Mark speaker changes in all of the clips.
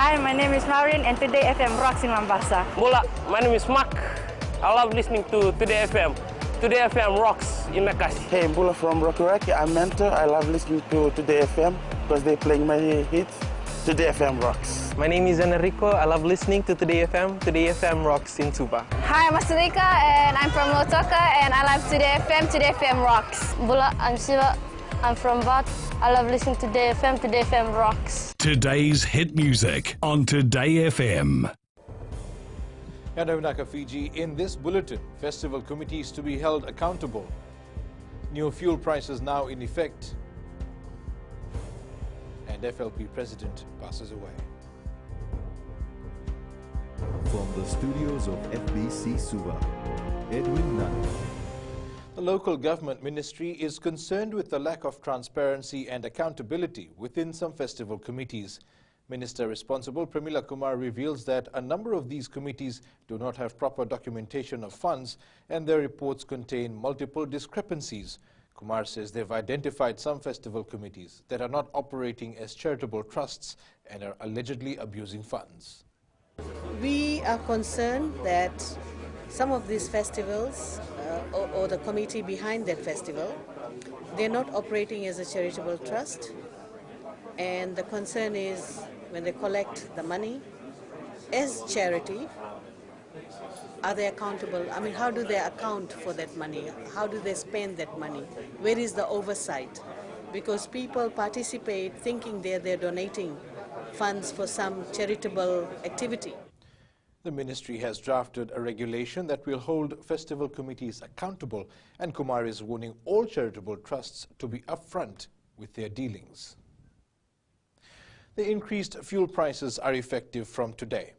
Speaker 1: Hi, my name is Maureen and today FM rocks in Mombasa.
Speaker 2: Bola, my name is Mark. I love listening to Today FM. Today FM rocks in Makassi.
Speaker 3: Hey, Bula from Rocky Rocky. I'm Mentor. I love listening to Today FM because they're playing my hits. Today FM rocks.
Speaker 4: My name is Enrico. I love listening to Today FM. Today FM rocks in Suba.
Speaker 5: Hi, I'm Asrika and I'm from Lotoka and I love Today FM. Today FM rocks. Bula, I'm Siva. I'm from Bat. I love listening to Today FM. Today FM rocks.
Speaker 6: Today's hit music on Today FM.
Speaker 7: And Fiji, in this bulletin, festival committees to be held accountable. New fuel prices now in effect. And FLP president passes away.
Speaker 8: From the studios of FBC Suva, Edwin Nunn.
Speaker 7: The local government ministry is concerned with the lack of transparency and accountability within some festival committees. Minister responsible Pramila Kumar reveals that a number of these committees do not have proper documentation of funds and their reports contain multiple discrepancies. Kumar says they've identified some festival committees that are not operating as charitable trusts and are allegedly abusing funds.
Speaker 9: We are concerned that some of these festivals or the committee behind that festival, they're not operating as a charitable trust, and the concern is when they collect the money as charity, are they accountable? I mean, how do they account for that money? How do they spend that money? Where is the oversight? Because people participate thinking they're donating funds for some charitable activity.
Speaker 7: The ministry has drafted a regulation that will hold festival committees accountable, and Kumar is warning all charitable trusts to be upfront with their dealings. The increased fuel prices are effective from today.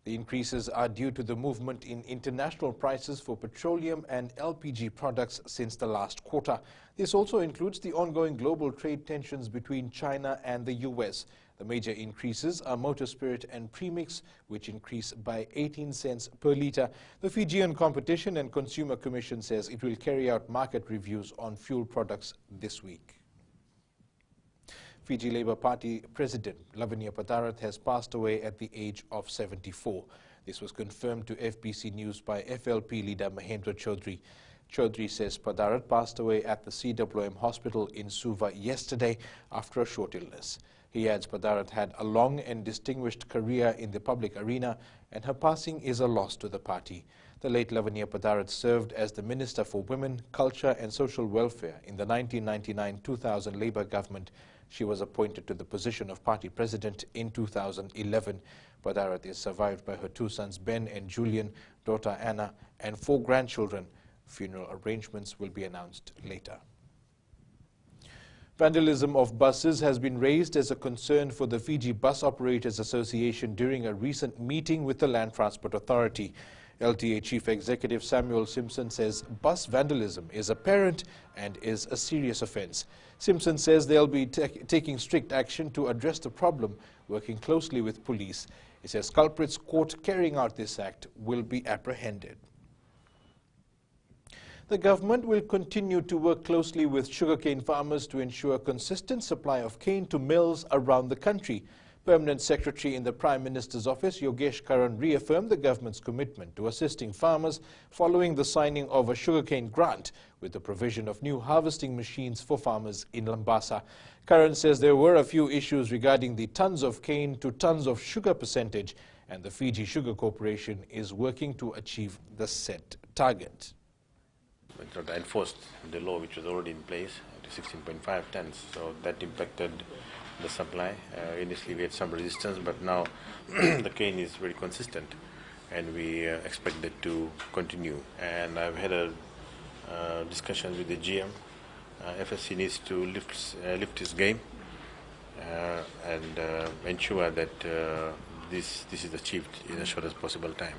Speaker 7: The increases are due to the movement in international prices for petroleum and LPG products since the last quarter. This also includes the ongoing global trade tensions between China and the US. The major increases are motor spirit and premix, which increase by 18 cents per litre. The Fijian Competition and Consumer Commission says it will carry out market reviews on fuel products this week. Fiji Labour Party President Lavanya Padarat has passed away at the age of 74. This was confirmed to FBC News by FLP leader Mahendra Chaudhry. Chaudhry says Padarat passed away at the CWM hospital in Suva yesterday after a short illness. He adds Padarat had a long and distinguished career in the public arena and her passing is a loss to the party. The late Lavanya Padarat served as the Minister for Women, Culture and Social Welfare in the 1999-2000 Labour government. She was appointed to the position of party president in 2011. Padarat is survived by her two sons Ben and Julian, daughter Anna and 4 grandchildren. Funeral arrangements will be announced later. Vandalism of buses has been raised as a concern for the Fiji Bus Operators Association during a recent meeting with the Land Transport Authority. LTA Chief Executive Samuel Simpson says bus vandalism is apparent and is a serious offence. Simpson says they'll be taking strict action to address the problem, working closely with police. He says culprits caught carrying out this act will be apprehended. The government will continue to work closely with sugarcane farmers to ensure consistent supply of cane to mills around the country. Permanent Secretary in the Prime Minister's office, Yogesh Karan, reaffirmed the government's commitment to assisting farmers following the signing of a sugarcane grant with the provision of new harvesting machines for farmers in Lambasa. Karan says there were a few issues regarding the tons of cane to tons of sugar percentage, and the Fiji Sugar Corporation is working to achieve the set target.
Speaker 10: It's not enforced the law which was already in place to 16.5 tons, so that impacted the supply. Initially we had some resistance, but now the cane is very consistent and we expect it to continue. And I've had a discussion with the GM. FSC needs to lift his game and ensure that this is achieved in the shortest possible time.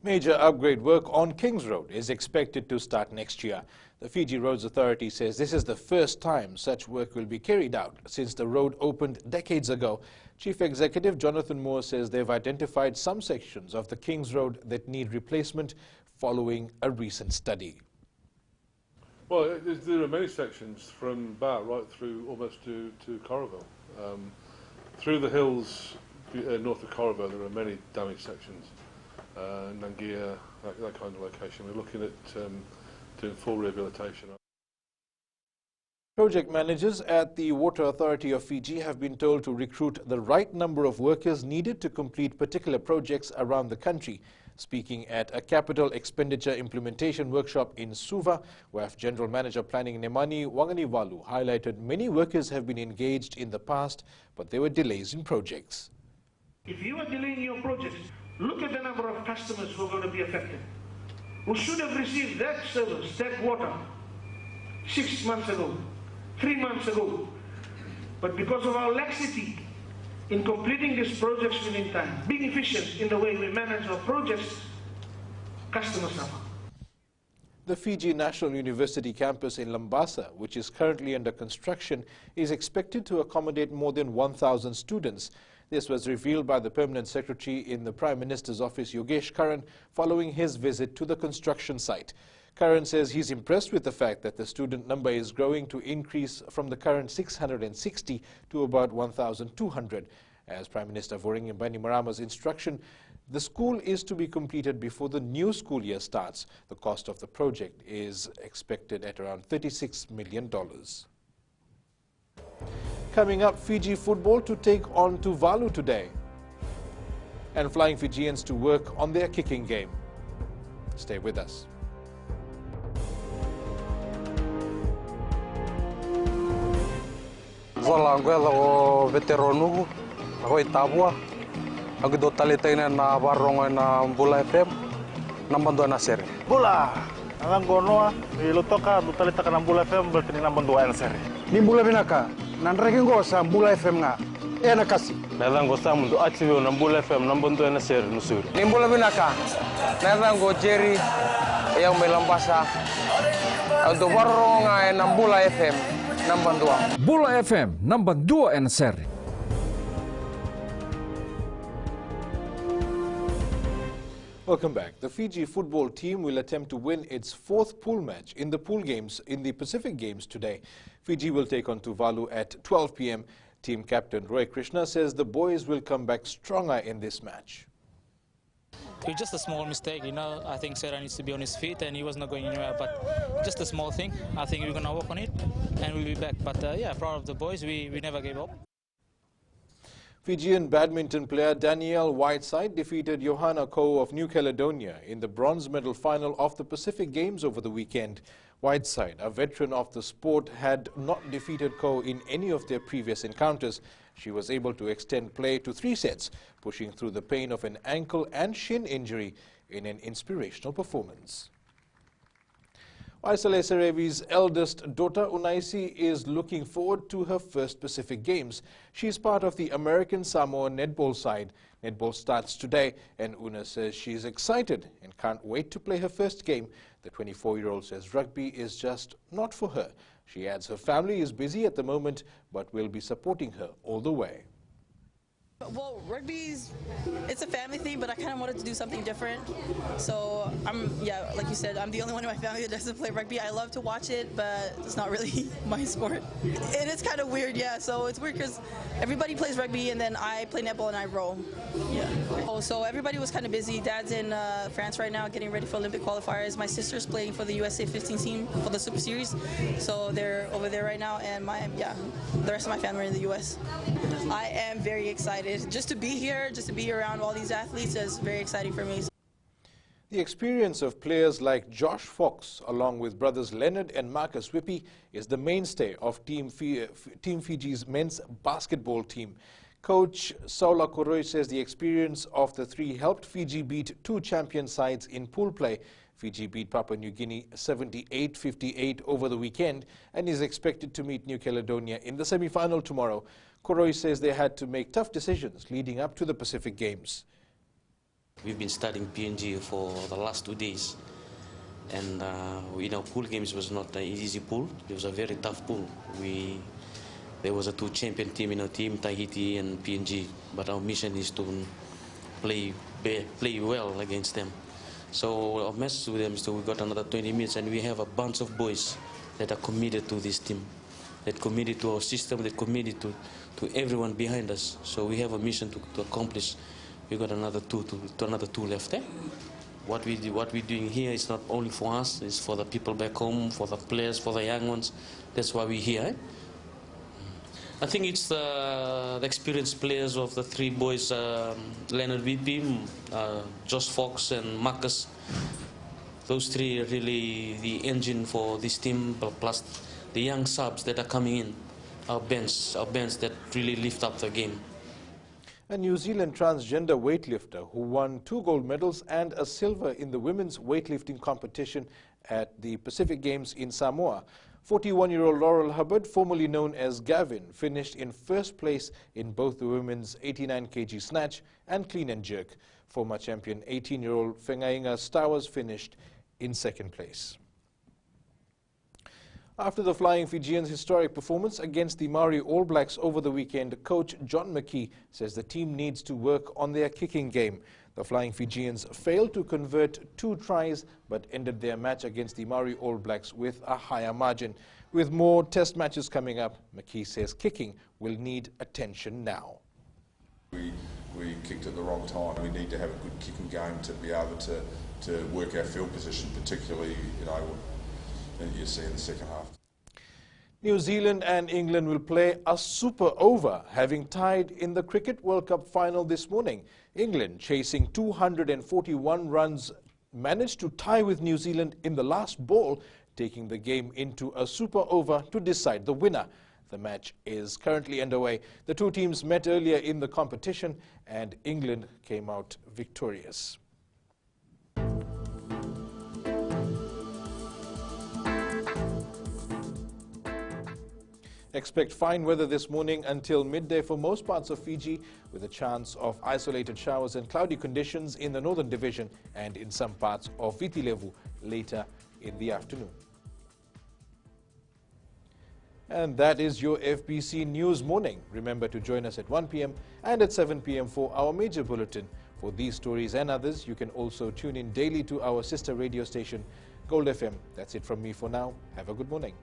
Speaker 7: Major upgrade work on Kings Road is expected to start next year. The Fiji Roads Authority says this is the first time such work will be carried out since the road opened decades ago. Chief Executive Jonathan Moore says they've identified some sections of the Kings Road that need replacement following a recent study.
Speaker 11: Well, there are many sections from Bar right through almost to Corrieville. Through the hills, north of Corriver, there are many damaged sections. Nangia, that kind of location. We're looking at doing full rehabilitation.
Speaker 7: Project managers at the Water Authority of Fiji have been told to recruit the right number of workers needed to complete particular projects around the country. Speaking at a capital expenditure implementation workshop in Suva, WAF General Manager Planning Nemani Wanganivalu highlighted many workers have been engaged in the past, but there were delays in projects.
Speaker 12: If you are delaying your projects, look at the number of customers who are going to be affected, who should have received that service, that water, 6 months ago, 3 months ago. But because of our laxity in completing these projects within time, being efficient in the way we manage our projects, customers suffer.
Speaker 7: The Fiji National University campus in Lambasa, which is currently under construction, is expected to accommodate more than 1,000 students. This was revealed by the Permanent Secretary in the Prime Minister's office, Yogesh Karan, following his visit to the construction site. Karan says he's impressed with the fact that the student number is growing to increase from the current 660 to about 1,200. As Prime Minister Voringam Bainimarama's instruction, the school is to be completed before the new school year starts. The cost of the project is expected at around $36 million. Coming up, Fiji football to take on Tuvalu today, and Flying Fijians to work on their kicking game. Stay with us.
Speaker 13: Zola ngwela o veteranu ako itabua ako do talitay na barong na Bula FM nambando na seri
Speaker 14: Bula ang gono ilutoka do talita ka ng Bula FM berarti nambando na seri
Speaker 13: ni Bula binaka nanregen go sa Bula FM nga na kasi
Speaker 15: nalango sa mundo active na Bula FM nambando na seri nusuri
Speaker 13: ni Bula binaka nalango Jerry yang melambasa do barong na Bula FM
Speaker 16: Bula FM number 2 en seri.
Speaker 7: Welcome back. The Fiji football team will attempt to win its 4th pool match in the pool games in the Pacific Games today. Fiji will take on Tuvalu at 12 p.m. Team captain Roy Krishna says the boys will come back stronger in this match.
Speaker 17: It's just a small mistake, you know. I think Sarah needs to be on his feet and he was not going anywhere, but just a small thing. I think we're going to work on it and we'll be back. But yeah, proud of the boys. We never gave up.
Speaker 7: Fijian badminton player Danielle Whiteside defeated Johanna Koh of New Caledonia in the bronze medal final of the Pacific Games over the weekend. Whiteside, a veteran of the sport, had not defeated Koh in any of their previous encounters. She was able to extend play to 3 sets, pushing through the pain of an ankle and shin injury in an inspirational performance. Waisale Serevi's eldest daughter, Unaisi, is looking forward to her first Pacific Games. She is part of the American Samoa netball side. Netball starts today, and Una says she's excited and can't wait to play her first game. The 24-year-old says rugby is just not for her. She adds her family is busy at the moment, but will be supporting her all the way.
Speaker 18: Well, rugby's, it's a family thing, but I kind of wanted to do something different. So yeah, like you said, I'm the only one in my family that doesn't play rugby. I love to watch it, but it's not really my sport. And it's kind of weird, yeah. So it's weird because everybody plays rugby and then I play netball and I row. Yeah. Oh, so everybody was kind of busy. Dad's in France right now getting ready for Olympic qualifiers. My sister's playing for the USA 15 team for the Super Series. So they're over there right now, and the rest of my family are in the US. I am very excited. Just to be here, just to be around all these athletes is very exciting for me.
Speaker 7: The experience of players like Josh Fox, along with brothers Leonard and Marcus Whippy, is the mainstay of Team Fiji's men's basketball team. Coach Saula Koroi says the experience of the three helped Fiji beat 2 champion sides in pool play. Fiji beat Papua New Guinea 78-58 over the weekend and is expected to meet New Caledonia in the semi-final tomorrow. Koroi says they had to make tough decisions leading up to the Pacific Games.
Speaker 19: We've been studying PNG for the last 2 days, and pool games was not an easy pool. It was a very tough pool. There was a 2 champion team in our team, Tahiti and PNG, but our mission is to play well against them. So our message to them is that we got another 20 minutes, and we have a bunch of boys that are committed to this team, that committed to our system, that committed to everyone behind us. So we have a mission to accomplish. We got another two left. What we're doing here is not only for us, it's for the people back home, for the players, for the young ones. That's why we're here. I think it's the experienced players of the three boys, Leonard Whitby, Josh Fox and Marcus. Those three are really the engine for this team, plus the young subs that are coming in, our bench that really lift up the game.
Speaker 7: A New Zealand transgender weightlifter who won 2 gold medals and a silver in the women's weightlifting competition at the Pacific Games in Samoa. 41-year-old Laurel Hubbard, formerly known as Gavin, finished in first place in both the women's 89 kg snatch and clean and jerk. Former champion 18-year-old Whengainga Stowers finished in second place. After the Flying Fijians' historic performance against the Maori All Blacks over the weekend, coach John McKee says the team needs to work on their kicking game. The Flying Fijians failed to convert 2 tries but ended their match against the Maori All Blacks with a higher margin. With more test matches coming up, McKee says kicking will need attention now.
Speaker 20: We kicked at the wrong time. We need to have a good kicking game to be able to work our field position, particularly, you see in the second half.
Speaker 7: New Zealand and England will play a super over, having tied in the Cricket World Cup final this morning. England, chasing 241 runs, managed to tie with New Zealand in the last ball, taking the game into a super over to decide the winner. The match is currently underway. The two teams met earlier in the competition and England came out victorious. Expect fine weather this morning until midday for most parts of Fiji, with a chance of isolated showers and cloudy conditions in the Northern Division and in some parts of Viti Levu later in the afternoon. And that is your FBC News Morning. Remember to join us at 1 p.m. and at 7 p.m. for our major bulletin. For these stories and others, you can also tune in daily to our sister radio station, Gold FM. That's it from me for now. Have a good morning.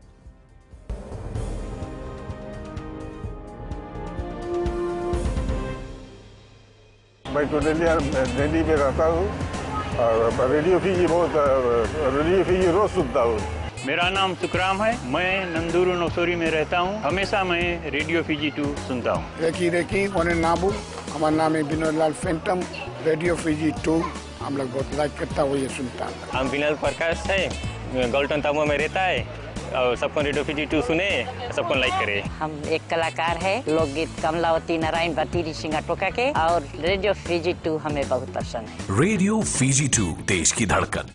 Speaker 21: मैं तो दिल्ली में रहता हूँ और radio Fiji रोज सुनता हूँ।
Speaker 22: मेरा नाम सुखराम है। मैं नंदूरू नौसोरी में रहता हूँ। हमेशा मैं रेडियो फीजी 2 सुनता हूँ।
Speaker 23: रेकी ओने नाबू, हमारा नाम है विनोद लाल फैंटम। रेडियो फीजी 2 हम लोग बहुत लाइक करता हुआ ये सुनता है।
Speaker 24: हम विनोद प्रकाश है, गोल्टन तामुआ में रहता है और सबको रेडियो फीजी 2 सुने, सबको लाइक करे।
Speaker 25: हम एक कलाकार है, लोकगीत कमलावती नारायण बतीरी सिंगाटोका के, और रेडियो फीजी 2 हमें बहुत पसंद है।
Speaker 6: रेडियो फीजी 2 देश की धड़कन।